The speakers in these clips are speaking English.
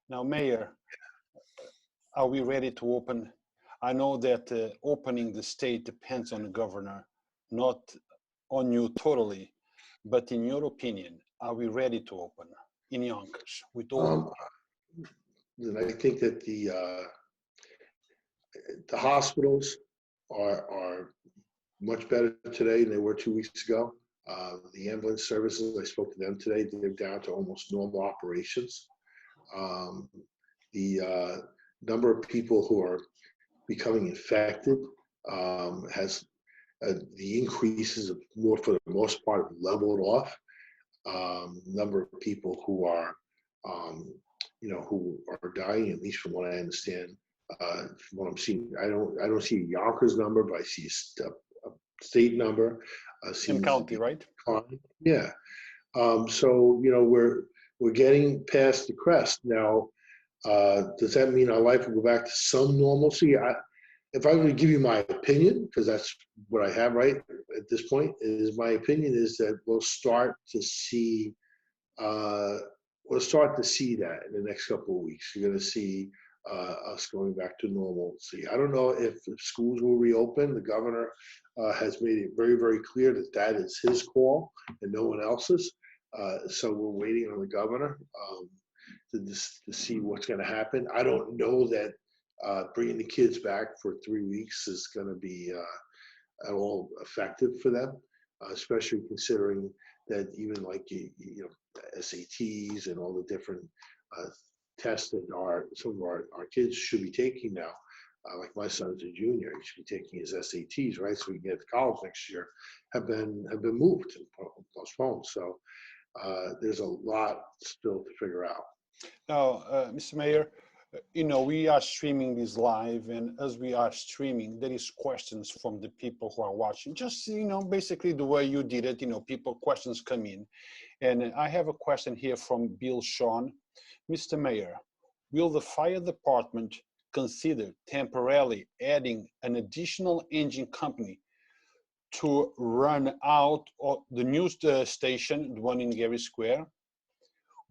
Now, Mayor, are we ready to open? I know that opening the state depends on the governor, not on you totally, but in your opinion, are we ready to open in Yonkers with all? And I think that the hospitals are much better today than they were 2 weeks ago. The ambulance services, I spoke to them today, they're down to almost normal operations. The number of people who are becoming infected has the increases of more, for the most part, leveled off. Number of people who are, who are dying, at least from what I understand, from what I'm seeing, I don't see a Yonkers number, but I see a state number. In county, right? Yeah. So we're getting past the crest now. Does that mean our life will go back to some normalcy? If I were to give you my opinion, because that's what I have right at this point, is my opinion is that we'll start to see that in the next couple of weeks. You're going to see us going back to normalcy. I don't know if schools will reopen. The governor has made it very, very clear that that is his call and no one else's. So we're waiting on the governor to see what's going to happen. I don't know that bringing the kids back for 3 weeks is going to be at all effective for them, especially considering that even like SATs and all the different tests that some of our kids should be taking now. Like my son's a junior, he should be taking his SATs, right? So we can get to college next year, have been moved and postponed. So there's a lot still to figure out. Now, Mr. Mayor, we are streaming this live, and as we are streaming, there is questions from the people who are watching. Just, basically the way you did it, questions come in. And I have a question here from Bill Sean. Mr. Mayor, will the fire department consider temporarily adding an additional engine company to run out of the news station, the one in Gary Square?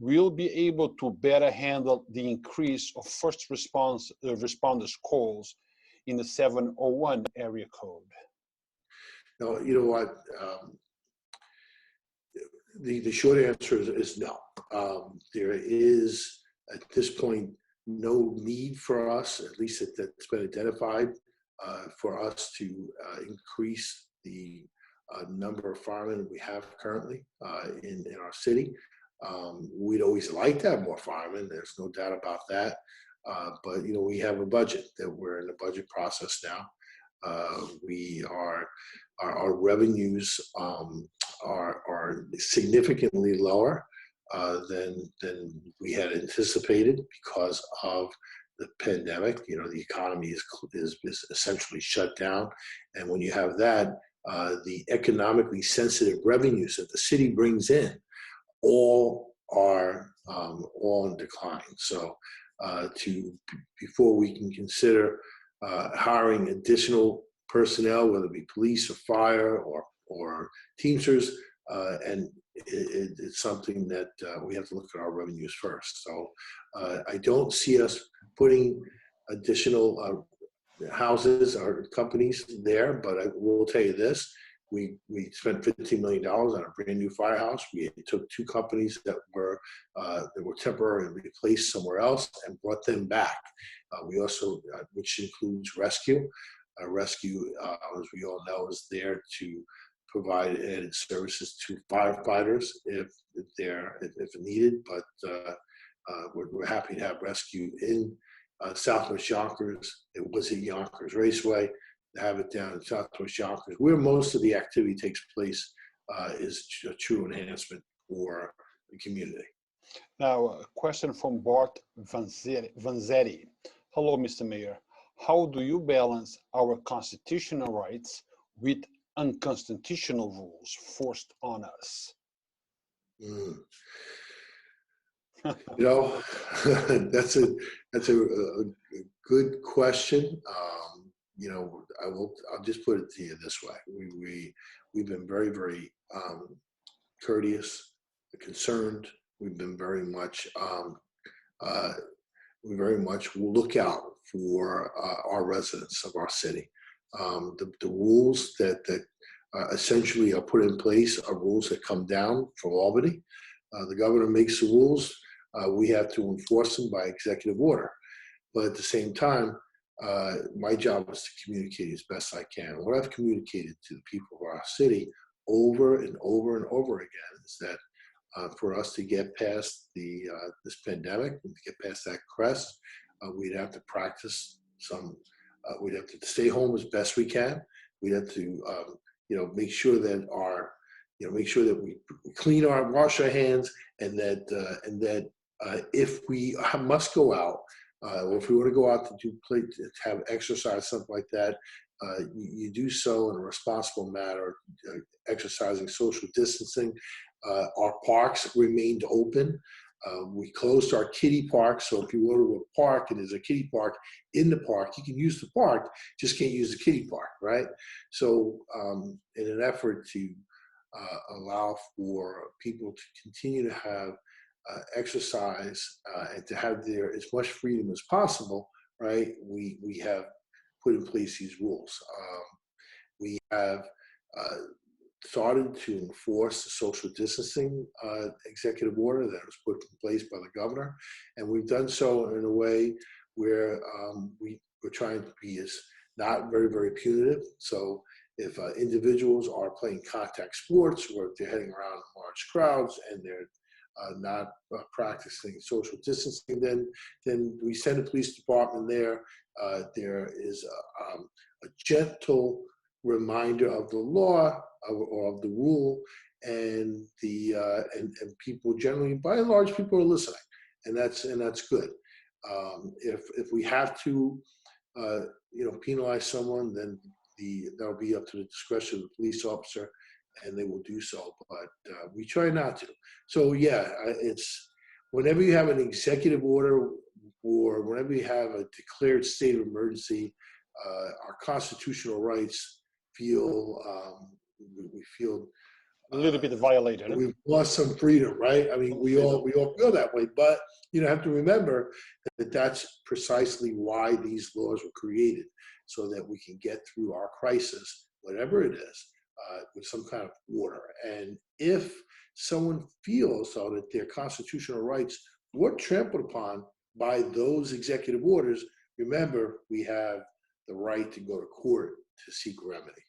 Will be able to better handle the increase of first responders calls in the 701 area code? No, you know what? The short answer is no. There is, at this point, no need for us, at least that's been identified, for us to increase the number of firemen we have currently in our city. We'd always like to have more firemen. There's no doubt about that. But we have a budget that we're in the budget process now. Our revenues are significantly lower than we had anticipated because of the pandemic. The economy is essentially shut down, and when you have that, the economically sensitive revenues that the city brings in all are all in decline. So before we can consider hiring additional personnel, whether it be police or fire or Teamsters, and it's something that we have to look at our revenues first. So I don't see us putting additional houses or companies there, but I will tell you this. We spent $15 million on a brand new firehouse. We took 2 companies that were temporary and replaced somewhere else and brought them back. We also, which includes rescue. Rescue, as we all know, is there to provide added services to firefighters if needed. But we're happy to have rescue in Southwest Yonkers. It was at Yonkers Raceway. To have it down in Southwest Yonkers, where most of the activity takes place, is a true enhancement for the community. Now, a question from Bart Vanzetti. Hello, Mr. Mayor. How do you balance our constitutional rights with unconstitutional rules forced on us? That's a good question. I'll just put it to you this way. We've been very, very courteous, concerned. We've been very much we very much will look out for our residents of our city. The rules that essentially are put in place are rules that come down from Albany. The governor makes the rules. We have to enforce them by executive order. But at the same time, my job is to communicate as best I can. What I've communicated to the people of our city over and over and over again is that for us to get past this pandemic and to get past that crest, we'd have to practice some. We'd have to stay home as best we can. We'd have to, make sure that we wash our hands, and that if we must go out, or if we want to go out to have exercise, something like that, you do so in a responsible manner, exercising social distancing. Our parks remained open. We closed our kiddie park, so if you go to a park and there's a kiddie park in the park, you can use the park, just can't use the kiddie park, right? So in an effort to allow for people to continue to have exercise and to have as much freedom as possible, right? We have put in place these rules. We have started to enforce the social distancing executive order that was put in place by the governor, and we've done so in a way where we're trying to be as not very, very punitive. So if individuals are playing contact sports, or if they're heading around in large crowds and they're not practicing social distancing, then we send a police department there. There is a gentle reminder of the law or of the rule, and and people generally, by and large, people are listening, and that's good. If we have to, penalize someone, then that'll be up to the discretion of the police officer, and they will do so. But we try not to. So yeah, it's whenever you have an executive order or whenever you have a declared state of emergency, our constitutional rights feel we feel a little bit violated. We've lost some freedom, right? I mean, we all feel that way, but have to remember that that's precisely why these laws were created, so that we can get through our crisis, whatever it is, with some kind of order. And if someone feels so that their constitutional rights were trampled upon by those executive orders, remember, we have the right to go to court to seek remedy.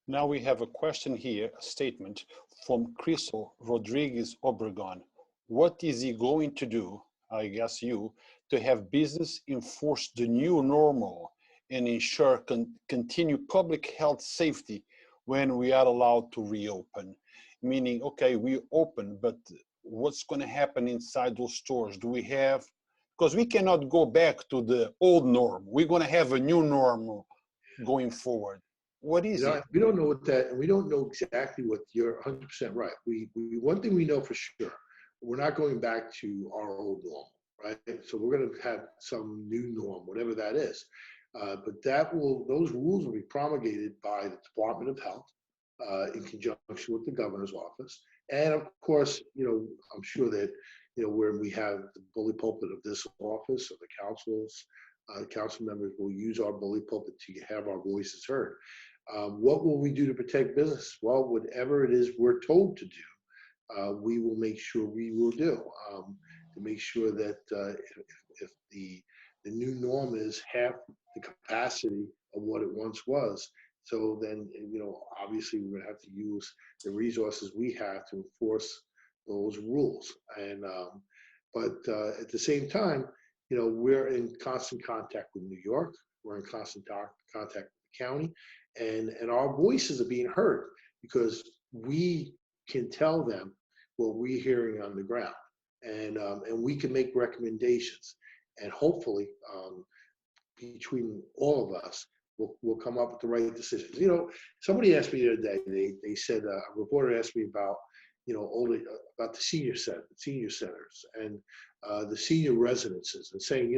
Now we have a question here, a statement from Crystal Rodriguez Obregon. What is he going to do, I guess you, to have business enforce the new normal and ensure continue public health safety when we are allowed to reopen? Meaning, okay, we open, but what's going to happen inside those stores? Do we have, because we cannot go back to the old norm. We're going to have a new normal going forward. What is it? We don't know what that, and we don't know exactly what. You're 100% right. We one thing we know for sure, we're not going back to our old norm, right? So we're going to have some new norm, whatever that is. But those rules will be promulgated by the Department of Health in conjunction with the governor's office, and of course, I'm sure that where we have the bully pulpit of this office or the council members will use our bully pulpit to have our voices heard. What will we do to protect business? Well, whatever it is we're told to do, we will make sure we will do to make sure that if the new norm is half the capacity of what it once was, so then obviously we're going to have to use the resources we have to enforce those rules. And but at the same time, we're in constant contact with New York. We're in constant contact with the county. And our voices are being heard because we can tell them what we're hearing on the ground, and we can make recommendations, and hopefully between all of us we'll come up with the right decisions. Somebody asked me the other day. They said a reporter asked me about about the senior centers and the senior residences, and saying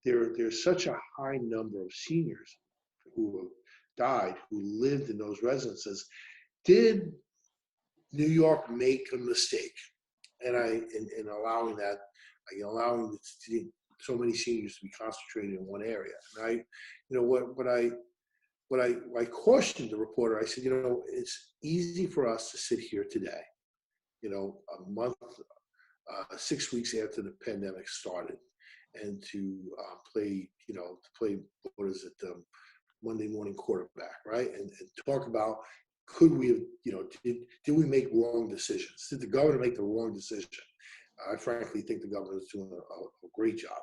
there's such a high number of seniors who have died, who lived in those residences. Did New York make a mistake? and in allowing that, allowing so many seniors to be concentrated in one area. And I cautioned the reporter. I said, it's easy for us to sit here today, a month, 6 weeks after the pandemic started, and to play what is it, Monday morning quarterback, right? And talk about, could we have, did we make wrong decisions? Did the governor make the wrong decision? I frankly think the governor is doing a great job.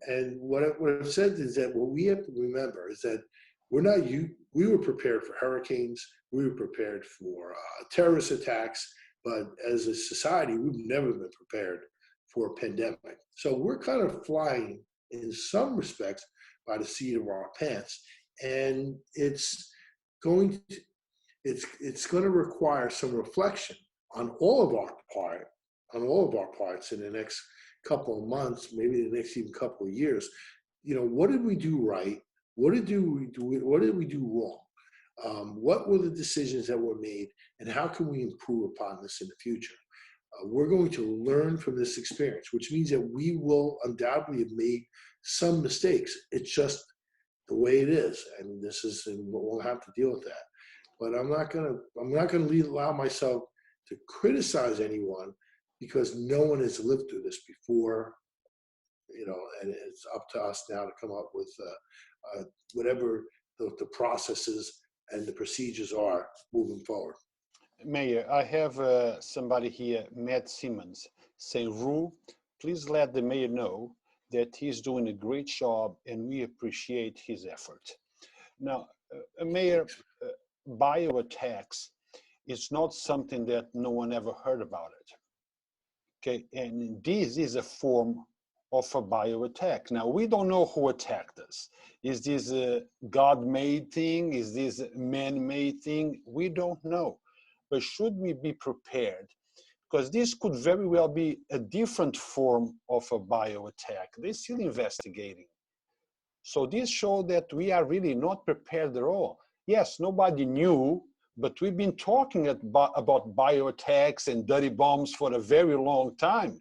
And what I've said is that what we have to remember is that we were prepared for hurricanes, we were prepared for terrorist attacks, but as a society, we've never been prepared for a pandemic. So we're kind of flying in some respects by the seat of our pants, and it's going to require some reflection on all of our parts in the next couple of months, maybe the next even couple of years. What did we do right? What did we do wrong? What were the decisions that were made, and how can we improve upon this in the future? We're going to learn from this experience, which means that we will undoubtedly have made some mistakes. It's just the way it is, and we'll have to deal with that. But I'm not going to allow myself to criticize anyone, because no one has lived through this before, and it's up to us now to come up with whatever the processes and the procedures are moving forward. Mayor, I have somebody here, Matt Simmons, saying, Rue, please let the mayor know that he's doing a great job and we appreciate his effort. Now, Mayor, bioattacks is not something that no one ever heard about it. Okay, and this is a form of a bioattack. Now, we don't know who attacked us. Is this a God-made thing? Is this a man-made thing? We don't know. But should we be prepared? Because this could very well be a different form of a bioattack. They're still investigating. So this shows that we are really not prepared at all. Yes, nobody knew, but we've been talking about bioattacks and dirty bombs for a very long time,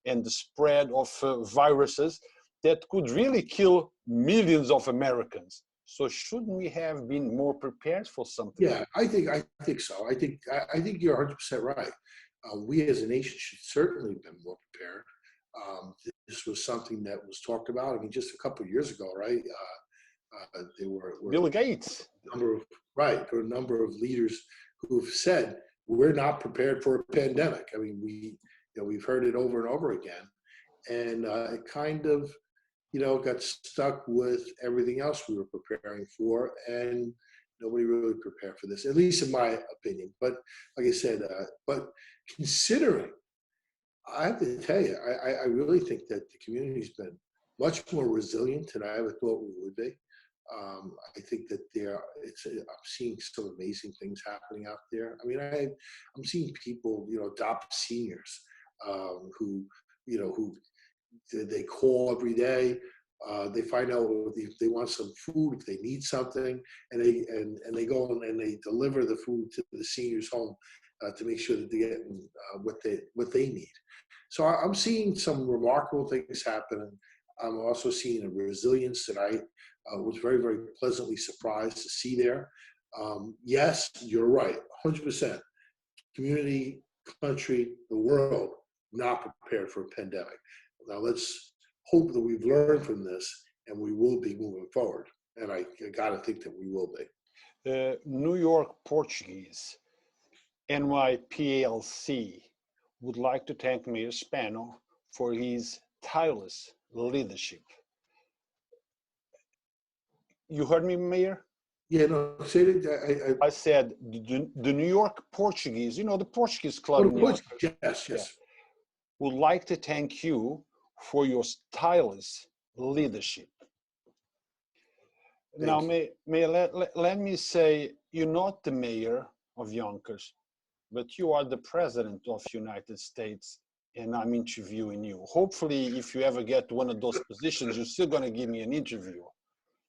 and the spread of viruses that could really kill millions of Americans. So shouldn't we have been more prepared for something? Yeah, I think so. I think you're 100% right. We as a nation should certainly have been more prepared. This was something that was talked about. I mean, just a couple of years ago, right? They were Bill Gates. There were a number of leaders who've said we're not prepared for a pandemic. I mean, we've heard it over and over again, and it kind of got stuck with everything else we were preparing for, and nobody really prepared for this, at least in my opinion. But like I said, but considering, I have to tell you, I really think that the community's been much more resilient than I ever thought we would be. I think that I'm seeing some amazing things happening out there. I mean, I'm seeing people, adopt seniors who they call every day. They find out if they want some food, if they need something, and they go and they deliver the food to the seniors' home to make sure that they get what they need. So I'm seeing some remarkable things happening. I'm also seeing a resilience that I was very, very pleasantly surprised to see there. Yes, you're right, 100%. Community, country, the world, not prepared for a pandemic. Now let's hope that we've learned from this and we will be moving forward. And I got to think that we will be. New York Portuguese, NYPLC, would like to thank Mayor Spano for his tireless leadership. You heard me, Mayor? Yeah, no, say it. I said the New York Portuguese, the Portuguese club. Yes. Would like to thank you for your tireless leadership. Now, let me say, you're not the mayor of Yonkers, but you are the president of the United States, and I'm interviewing you. Hopefully, if you ever get one of those positions, you're still going to give me an interview.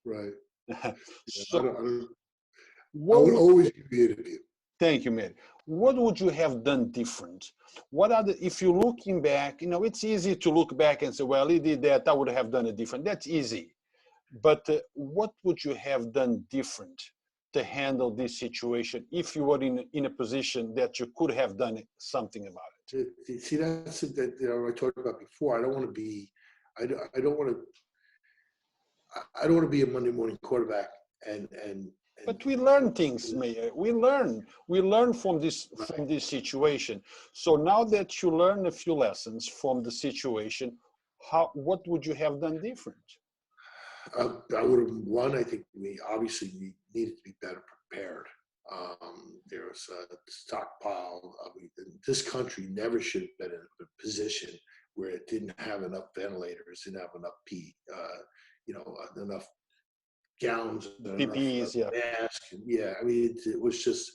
Right. So, I would always give you an interview. Thank you, Mary. What would you have done different? What are the, if you're looking back, it's easy to look back and say, well, he did that, I would have done it different. That's easy. But what would you have done different to handle this situation if you were in a position that you could have done something about it? See, that's that I talked about before. I don't want to be, I don't want to, I don't want to be a Monday morning quarterback and But we learn things, Mayor. We learn from this situation. So now that you learn a few lessons from the situation, what would you have done different? I would have one. I think we obviously needed to be better prepared. There's a stockpile. This country never should have been in a position where it didn't have enough ventilators, didn't have enough enough gowns, enough PPEs, yeah. masks. Yeah, I mean, it was just.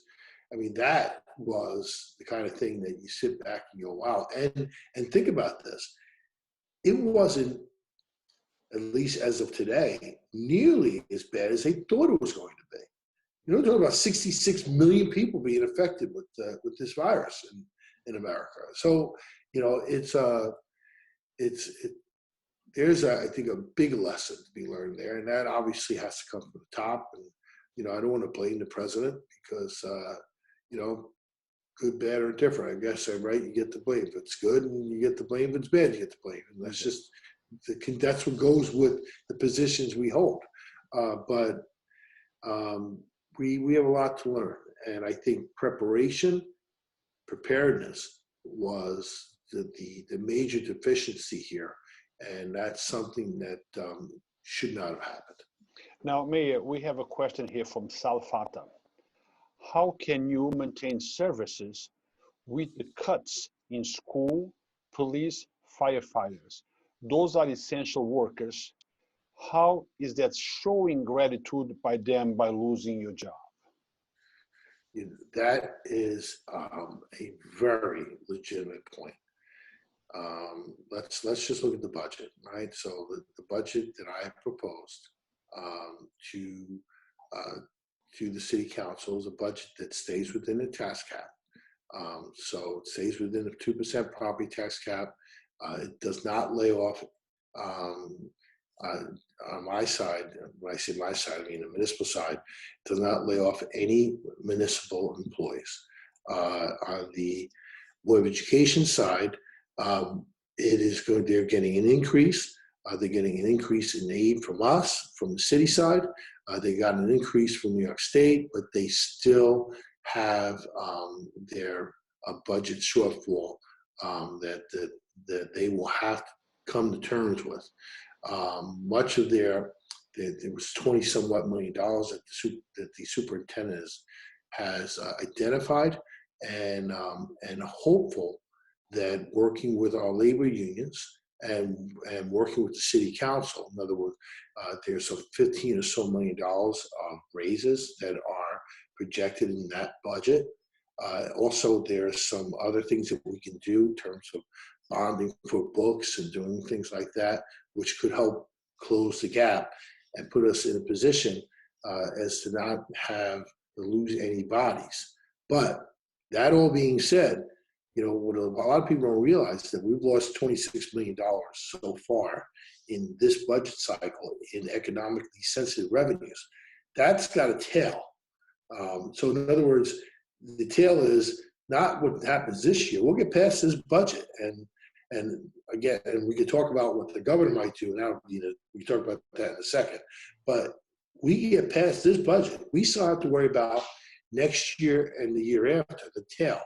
I mean, that was the kind of thing that you sit back and go, wow. And think about this. It wasn't, at least as of today, nearly as bad as they thought it was going to be. We're talking about 66 million people being affected with this virus in America. So, there's I think a big lesson to be learned there, and that obviously has to come from the top. And I don't want to blame the president because good, bad, or different. I guess I'm right. You get the blame if it's good, and you get the blame if it's bad. You get the blame, and that's just. That's what goes with the positions we hold. But we have a lot to learn. And I think preparedness was the major deficiency here. And that's something that should not have happened. Now, Mayor, we have a question here from Salfata. How can you maintain services with the cuts in school, police, firefighters? Those are essential workers. How is that showing gratitude by them by losing your job? That is a very legitimate point. Let's just look at the budget, right? So the budget that I have proposed to the city council is a budget that stays within the tax cap. So it stays within the 2% property tax cap. It does not lay off on my side. When I say my side, I mean the municipal side. It does not lay off any municipal employees. On the Board of Education side, they're getting an increase. They're getting an increase in aid from us, from the city side. They got an increase from New York State, but they still have their budget shortfall that they will have to come to terms with. Much of there was 20-somewhat million dollars that the superintendent has identified, and hopeful that working with our labor unions and working with the city council, in other words, there's some 15 or so million dollars of raises that are projected in that budget. Also, there's some other things that we can do in terms of bonding for books and doing things like that, which could help close the gap and put us in a position as to not lose any bodies. But that all being said, what a lot of people don't realize is that we've lost $26 million so far in this budget cycle in economically sensitive revenues. That's got a tail. So in other words, the tail is not what happens this year. We'll get past this budget, and again, and we could talk about what the governor might do. Now, we can talk about that in a second. But we get past this budget. We still have to worry about next year and the year after, the tail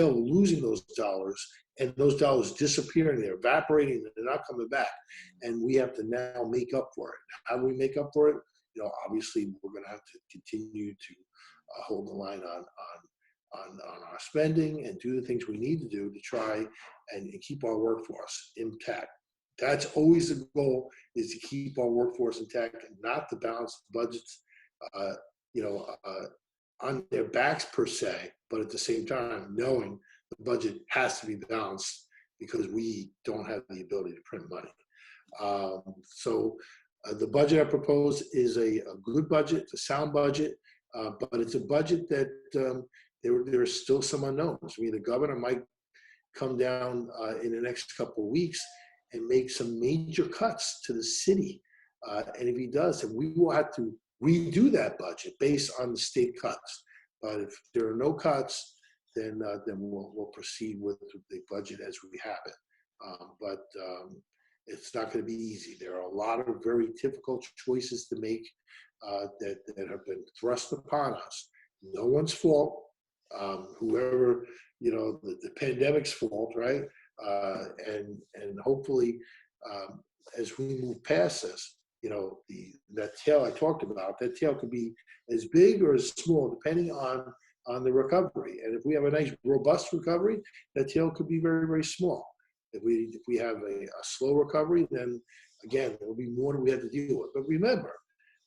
of losing those dollars, and those dollars disappearing, they're evaporating, they're not coming back. And we have to now make up for it. How do we make up for it? Obviously, we're going to have to continue to hold the line on our spending and do the things we need to do to try and keep our workforce intact. That's always the goal, is to keep our workforce intact and not to balance budgets, on their backs per se, but at the same time, knowing the budget has to be balanced because we don't have the ability to print money. So the budget I propose is a good budget, it's a sound budget, but it's a budget that there are still some unknowns. I mean, the governor might come down in the next couple of weeks and make some major cuts to the city. And if he does, then we will have to redo that budget based on the state cuts. But if there are no cuts, then we'll proceed with the budget as we have it. But it's not going to be easy. There are a lot of very difficult choices to make that have been thrust upon us. No one's fault. Whoever, the pandemic's fault, right? And hopefully, as we move past this, that tail I talked about, that tail could be as big or as small depending on the recovery. And if we have a nice robust recovery, that tail could be very, very small. If we have a slow recovery, then again, there will be more that we have to deal with. But remember,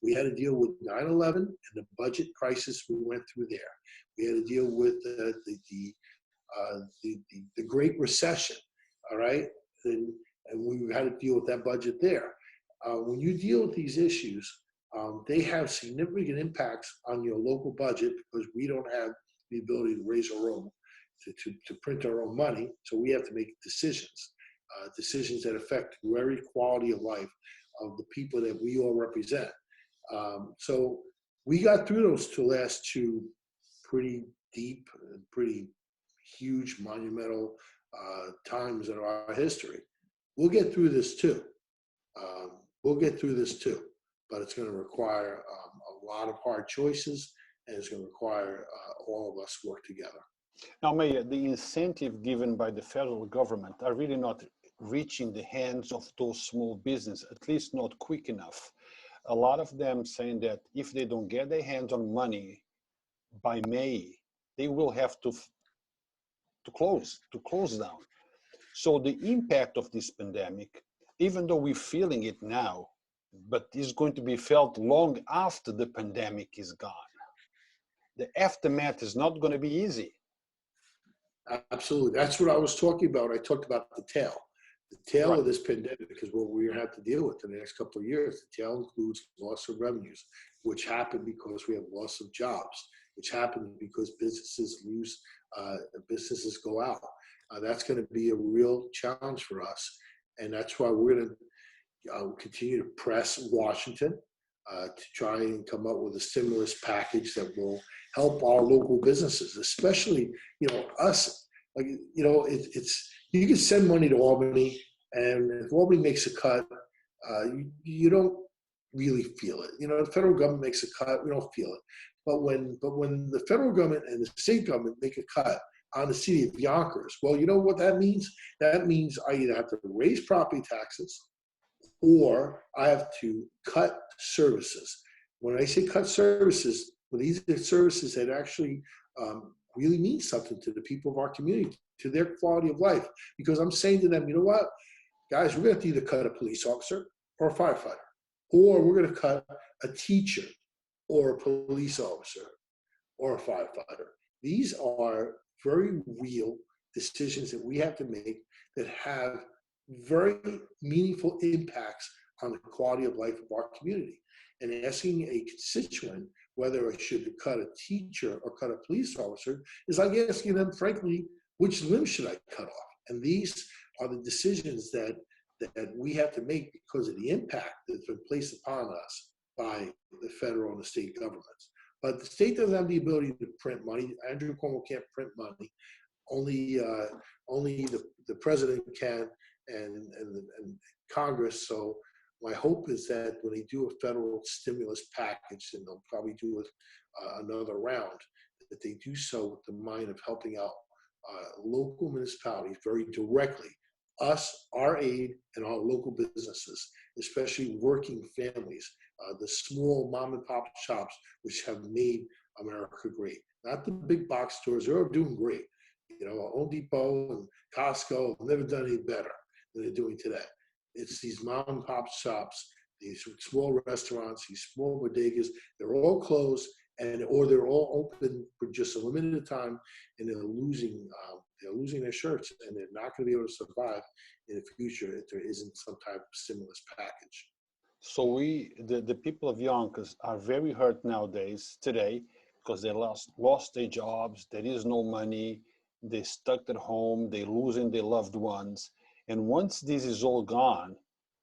we had to deal with 9/11 and the budget crisis we went through there. We had to deal with the Great Recession, all right? And we had to deal with that budget there. When you deal with these issues, they have significant impacts on your local budget because we don't have the ability to raise our own, to print our own money. So we have to make decisions that affect the very quality of life of the people that we all represent. So we got through those last two pretty deep, pretty huge, monumental times in our history. We'll get through this too. But it's going to require a lot of hard choices, and it's going to require all of us work together. Now, Mayor, the incentive given by the federal government are really not reaching the hands of those small businesses, at least not quick enough. A lot of them saying that if they don't get their hands on money by May, they will have to close down. So the impact of this pandemic, even though we're feeling it now, but is going to be felt long after the pandemic is gone. The aftermath is not going to be easy. Absolutely. That's what I was talking about. I talked about the tail. The tail Right. of this pandemic is what we're going to have to deal with in the next couple of years. The tail includes loss of revenues, which happened because we have loss of jobs, which happened because businesses go out. That's going to be a real challenge for us. And that's why we're going to continue to press Washington to try and come up with a stimulus package that will help our local businesses, especially, us. Like, it's you can send money to Albany, and if Albany makes a cut, you don't really feel it. The federal government makes a cut, we don't feel it. But when the federal government and the state government make a cut on the city of Yonkers, well, you know what that means? That means I either have to raise property taxes or I have to cut services. When I say cut services, well, these are services that actually really mean something to the people of our community, to their quality of life. Because I'm saying to them, you know what, guys, we're going to either cut a police officer or a firefighter, or we're going to cut a teacher or a police officer or a firefighter. These are very real decisions that we have to make that have very meaningful impacts on the quality of life of our community. And asking a constituent whether I should cut a teacher or cut a police officer is like asking them, frankly, which limb should I cut off? And these are the decisions that we have to make because of the impact that's been placed upon us by the federal and the state governments. But the state doesn't have the ability to print money. Andrew Cuomo can't print money. Only the president can and Congress. So my hope is that when they do a federal stimulus package, and they'll probably do another round, that they do so with the mind of helping out local municipalities very directly, us, our aid, and our local businesses, especially working families, the small mom and pop shops which have made America great. Not the big box stores, they're doing great. Home Depot and Costco have never done any better than they're doing today. It's these mom and pop shops, these small restaurants, these small bodegas, they're all closed or they're all open for just a limited time, and they're losing their shirts, and they're not going to be able to survive in the future if there isn't some type of stimulus package. So the people of Yonkers are very hurt today, because they lost their jobs. There is no money. They stuck at home. They losing their loved ones. And once this is all gone,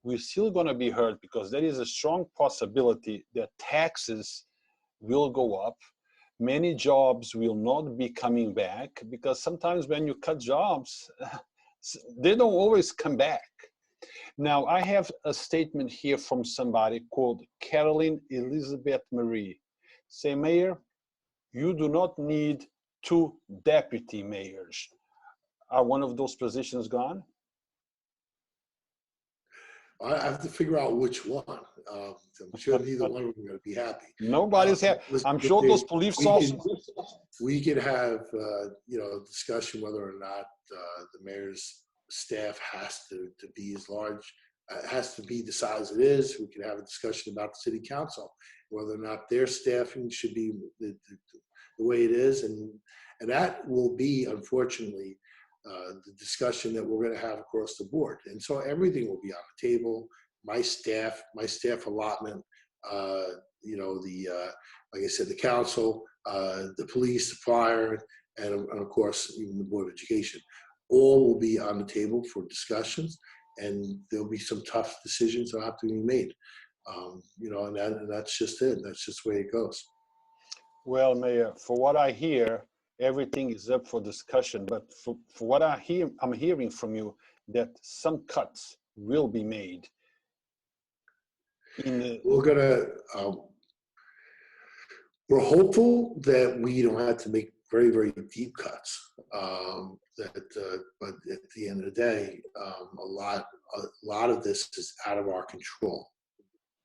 we're still going to be hurt because there is a strong possibility that taxes will go up. Many jobs will not be coming back because sometimes when you cut jobs, they don't always come back. Now, I have a statement here from somebody called Carolyn Elizabeth Marie. Say, Mayor, you do not need 2 deputy mayors. Are one of those positions gone? I have to figure out which one. I'm sure neither one of them are going to be happy. Nobody's happy. I'm sure those police officers. We could have a discussion whether or not the mayor's staff has to be as large, has to be the size it is. We could have a discussion about the city council, whether or not their staffing should be the way it is, and that will be, unfortunately, the discussion that we're going to have across the board. And so everything will be on the table. My staff allotment, like I said, the council, the police, the fire, and of course, even the Board of Education, all will be on the table for discussions, and there'll be some tough decisions that have to be made. And that's just it. That's just the way it goes. Well, Mayor, for what I hear, everything is up for discussion, but for what I'm hearing from you, that some cuts will be made. We're hopeful that we don't have to make very, very deep cuts. But at the end of the day, a lot of this is out of our control.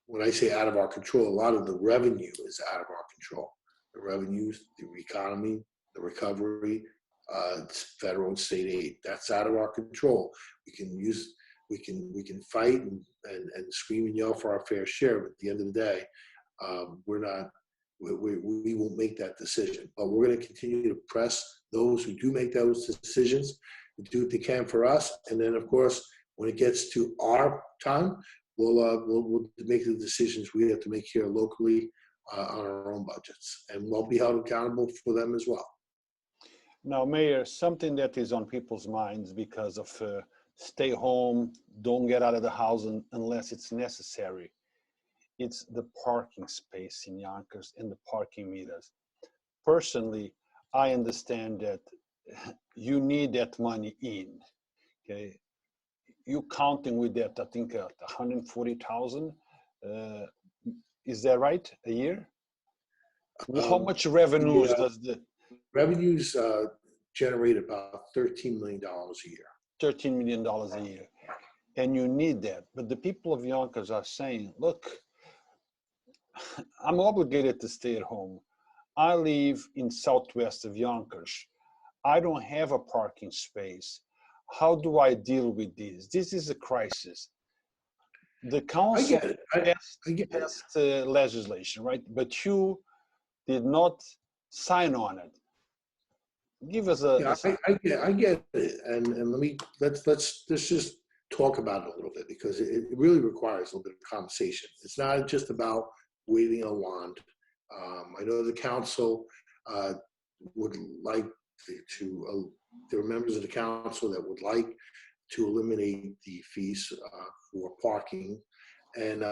When I say out of our control, a lot of the revenue is out of our control. The revenues, the economy, the recovery, federal and state aid. That's out of our control. We can fight and scream and yell for our fair share, but at the end of the day, we won't make that decision. But we're going to continue to press those who do make those decisions and do what they can for us. And then, of course, when it gets to our time, we'll make the decisions we have to make here locally on our own budgets, and we'll be held accountable for them as well. Now, Mayor, something that is on people's minds because of stay home, don't get out of the house unless it's necessary. It's the parking space in Yonkers and the parking meters. Personally, I understand that you need that money in, okay? You counting with that, I think 140,000, is that right, a year? How much revenues does the... Revenues generate about $13 million a year. $13 million a year. And you need that. But the people of Yonkers are saying, look, I'm obligated to stay at home. I live in southwest of Yonkers. I don't have a parking space. How do I deal with this? This is a crisis. The council passed legislation, right? But you did not sign on it. Give us a... Yeah, I get it, and let's just talk about it a little bit, because it really requires a little bit of conversation. It's not just about waving a wand. I know the council would like to there are members of the council that would like to eliminate the fees for parking, and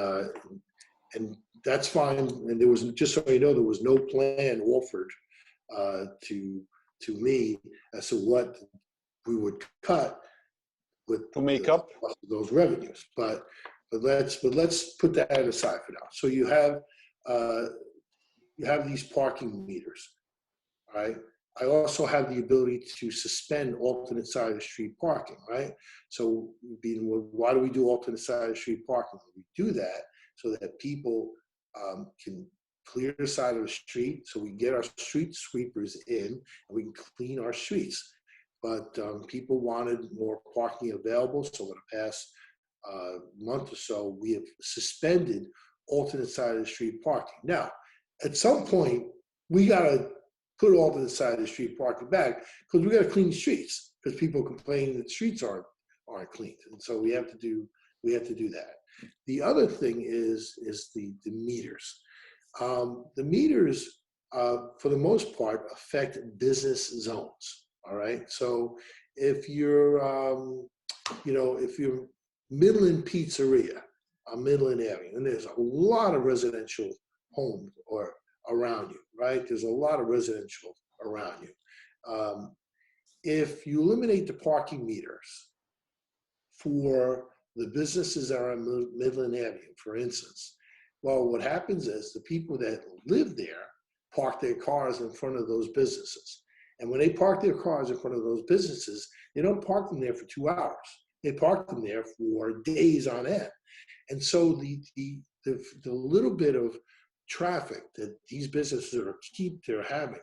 that's fine. And there was, just so you know, there was no plan offered to me as to what we would cut with to make up those revenues. But let's put that aside for now. So you have these parking meters, right? I also have the ability to suspend alternate side of the street parking, right? So why do we do alternate side of the street parking? We do that so that people can clear the side of the street, so we get our street sweepers in and we can clean our streets. But people wanted more parking available, so in the past month or so, we have suspended alternate side of the street parking. Now, at some point, we got to put alternate side of the street parking back, because we got to clean the streets, because people complain that the streets aren't cleaned, and so we have to do that. The other thing is the meters. The meters for the most part, affect business zones. All right. So if you're, if you're Midland Pizzeria on Midland Avenue, and there's a lot of residential homes or around you, right? There's a lot of residential around you. If you eliminate the parking meters for the businesses that are on Midland Avenue, for instance, well, what happens is the people that live there park their cars in front of those businesses. And when they park their cars in front of those businesses, they don't park them there for 2 hours. They park them there for days on end. And so the little bit of traffic that these businesses they're having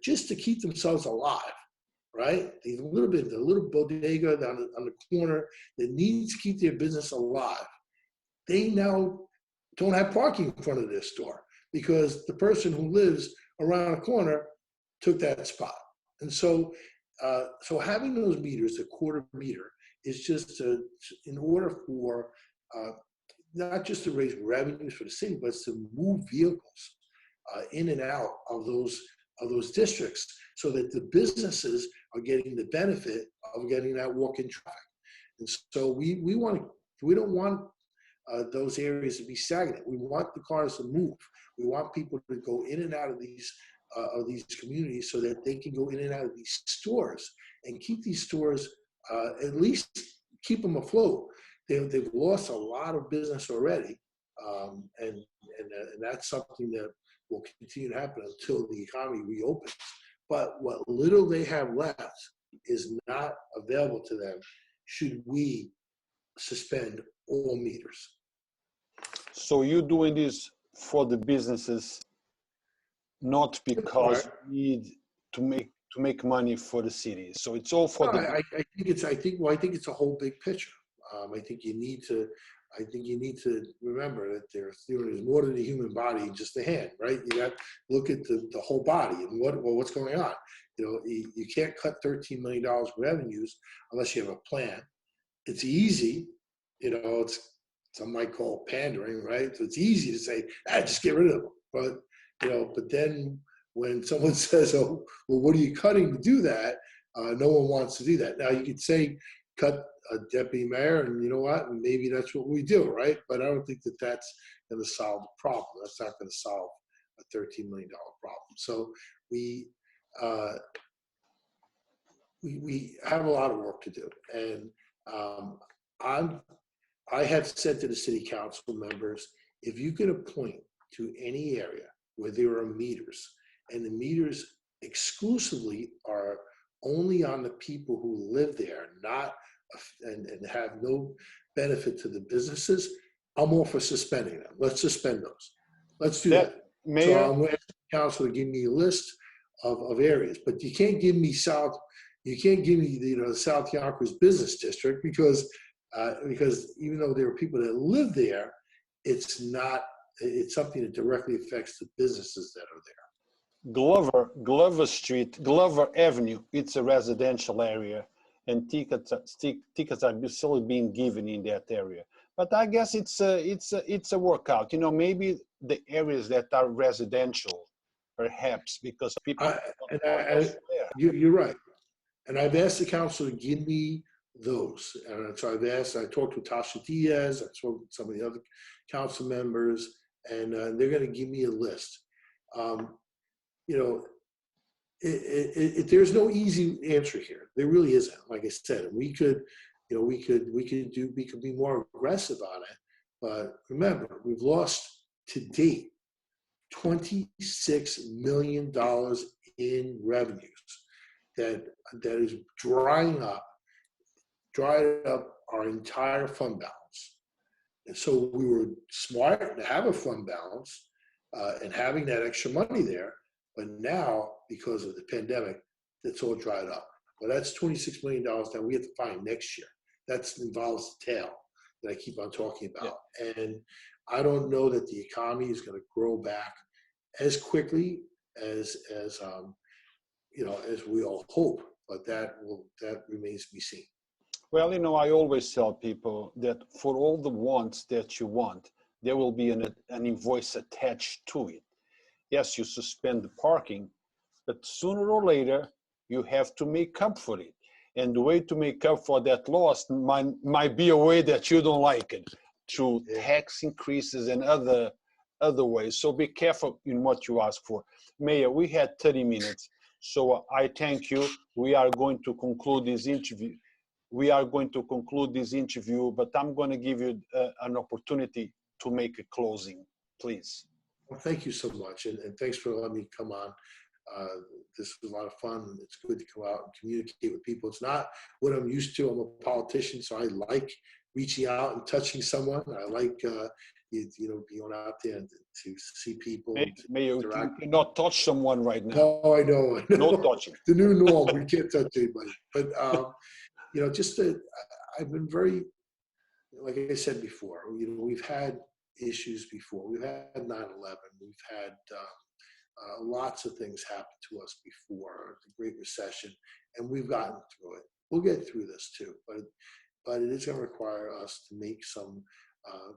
just to keep themselves alive, right? The little bodega down on the corner that needs to keep their business alive, they now don't have parking in front of their store because the person who lives around the corner took that spot. And so, so having those meters, a quarter meter, is just in order for not just to raise revenues for the city, but to move vehicles in and out of those districts, so that the businesses are getting the benefit of getting that walk-in traffic. And so we don't want those areas to be stagnant. We want the cars to move. We want people to go in and out of these communities so that they can go in and out of these stores and keep these stores, at least keep them afloat. They've lost a lot of business already, and that's something that will continue to happen until the economy reopens. But what little they have left is not available to them should we suspend all meters. So you're doing this for the businesses, not because you need to make money for the city. So it's all for the. I think it's a whole big picture. I think you need to remember that there's more than the human body, just the hand, right? You got to look at the whole body and what's going on. You can't cut $13 million revenues unless you have a plan. It's easy, some might call pandering, right? So it's easy to say, just get rid of them. But then when someone says, oh, well, what are you cutting to do that? No one wants to do that. Now you could say, cut a deputy mayor, and you know what? And maybe that's what we do, right? But I don't think that that's going to solve the problem. That's not going to solve a $13 million problem. So we have a lot of work to do, and I have said to the city council members, if you can point to any area where there are meters, and the meters exclusively are only on the people who live there, not and have no benefit to the businesses, I'm all for suspending them. Let's suspend those. Let's do that. Mayor, so I'm asking the council to give me a list of areas, but you can't give me the South Yonkers business district because even though there are people that live there, it's something that directly affects the businesses that are there. Glover Street, Glover Avenue, it's a residential area, and tickets are still being given in that area. But I guess it's a workout. Maybe the areas that are residential, perhaps, because people. You're right, and I've asked the council to give me those. And so I talked with Tasha Diaz, I spoke with some of the other council members, and they're going to give me a list. There's no easy answer here. There really isn't. Like I said, we could be more aggressive on it. But remember, we've lost to date $26 million in revenues that is dried up our entire fund balance. And so we were smart to have a fund balance and having that extra money there. But now, because of the pandemic, it's all dried up. Well, that's $26 million that we have to find next year. That involves the tail that I keep on talking about. Yeah. And I don't know that the economy is going to grow back as quickly as we all hope. But that remains to be seen. Well, I always tell people that for all the wants that you want, there will be an invoice attached to it. yes, you suspend the parking, but sooner or later, you have to make up for it. And the way to make up for that loss might be a way that you don't like it, through tax increases and other ways. So be careful in what you ask for. Mayor, we had 30 minutes, so I thank you. We are going to conclude this interview. But I'm going to give you an opportunity to make a closing, please. Well, thank you so much, and thanks for letting me come on. This was a lot of fun. It's good to go out and communicate with people. It's not what I'm used to. I'm a politician, so I like reaching out and touching someone. I like going out there and to see people. May you not touch someone right now. Oh, I know. No touching. The new norm. We can't touch anybody. But I've been very, like I said before. We've had issues before. We've had 9/11. We've had lots of things happen to us before, the Great Recession, and we've gotten through it. We'll get through this too, but it is going to require us to make some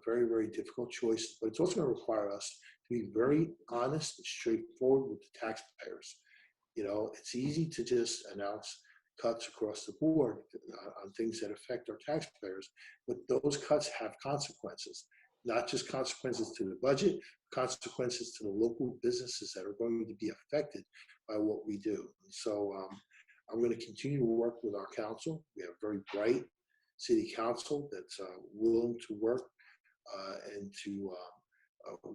very, very difficult choices. But it's also going to require us to be very honest and straightforward with the taxpayers. It's easy to just announce cuts across the board on things that affect our taxpayers, but those cuts have consequences. Not just consequences to the budget, consequences to the local businesses that are going to be affected by what we do. And so I'm going to continue to work with our council. We have a very bright city council that's willing to work and to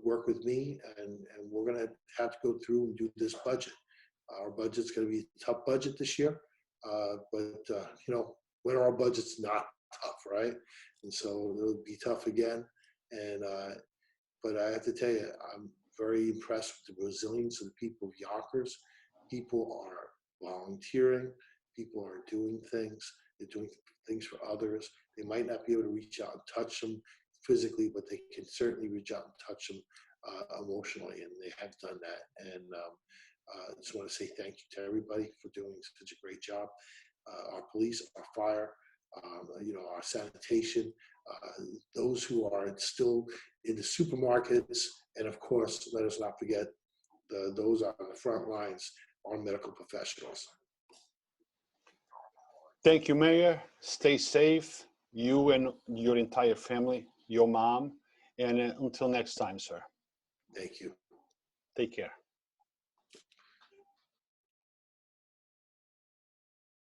work with me. And we're going to have to go through and do this budget. Our budget's going to be a tough budget this year. But when our budget's not tough, right? And so it'll be tough again. But I have to tell you, I'm very impressed with the resilience of the people of Yonkers. People are volunteering. People are doing things. They're doing things for others. They might not be able to reach out and touch them physically, but they can certainly reach out and touch them emotionally, and they have done that. And I just want to say thank you to everybody for doing such a great job. Our police, our fire, our sanitation, those who are still in the supermarkets, and of course, let us not forget those on the front lines, our medical professionals. Thank you, Mayor. Stay safe, you and your entire family, your mom, and until next time, sir. Thank you. Take care.